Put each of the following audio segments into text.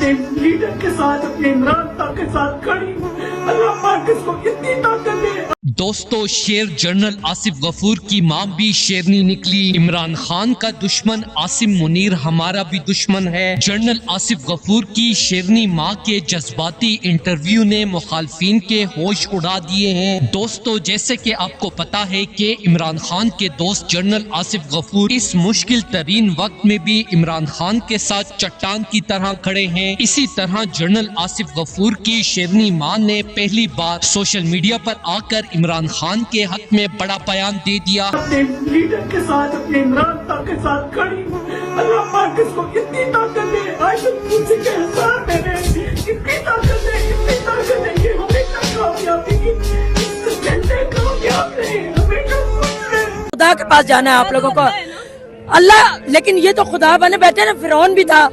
اپنے لیڈر کے ساتھ، اپنے عمران خان کے ساتھ کھڑی ہوں۔ اللہ پاک اس کو اتنی طاقت دے۔ دوستو، شیر جنرل آصف غفور کی ماں بھی شیرنی نکلی۔ عمران خان کا دشمن عاصم منیر ہمارا بھی دشمن ہے۔ جنرل آصف غفور کی شیرنی ماں کے جذباتی انٹرویو نے مخالفین کے ہوش اڑا دیے ہیں۔ دوستو، جیسے کہ آپ کو پتا ہے کہ عمران خان کے دوست جنرل آصف غفور اس مشکل ترین وقت میں بھی عمران خان کے ساتھ چٹان کی طرح کھڑے ہیں۔ اسی طرح جنرل آصف غفور کی شیرنی ماں نے پہلی بار سوشل میڈیا پر آ کر عمران خان کے حق میں بڑا بیان دے دیا۔ اپنے لیڈر کے ساتھ، اپنے عمران خان کے ساتھ کھڑی ہوں۔ اللہ پاک اس کو اتنی طاقت دے۔ آج مجھ سے کہ ہزار میں نے اتنی طاقت دے، اتنی طاقت دے کہ ہمیشہ کامیابی کی اس جھنڈے کامیاب رہے، ہمیشہ خوش رہے۔ خدا کے پاس جانا ہے آپ لوگوں کو، اللہ۔ لیکن یہ تو خدا بنے بیٹھے نا، فرعون بھی تھا،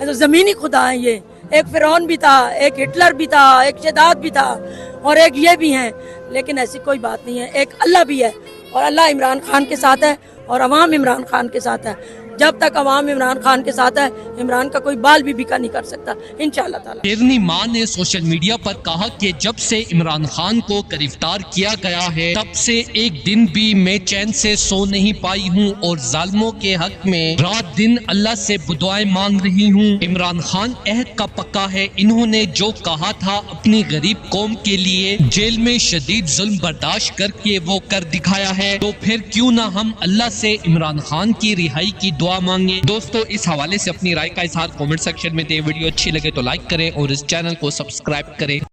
یہ تو زمینی خدا ہے۔ یہ ایک فرعون بھی تھا، ایک ہٹلر بھی تھا، ایک شداد بھی تھا، اور ایک یہ بھی ہیں۔ لیکن ایسی کوئی بات نہیں ہے، ایک اللہ بھی ہے، اور اللہ عمران خان کے ساتھ ہے اور عوام عمران خان کے ساتھ ہے۔ جب تک عوام عمران خان کے ساتھ ہے، عمران کا کوئی بال بھی بکا نہیں کر سکتا انشاءاللہ تعالی۔ شیرنی ماں نے سوشل میڈیا پر کہا کہ جب سے عمران خان کو گرفتار کیا گیا ہے، تب سے ایک دن بھی میں چین سے سو نہیں پائی ہوں اور ظالموں کے حق میں رات دن اللہ سے بدعائیں مانگ رہی ہوں۔ عمران خان عہد کا پکا ہے، انہوں نے جو کہا تھا اپنی غریب قوم کے لیے جیل میں شدید ظلم برداشت کر کے وہ کر دکھایا ہے، تو پھر کیوں نہ ہم اللہ سے عمران خان کی رہائی کی دعا مانگیں۔ دوستو، اس حوالے سے اپنی رائے کا اظہار کامنٹ سیکشن میں دیں۔ ویڈیو اچھی لگے تو لائک کریں اور اس چینل کو سبسکرائب کریں۔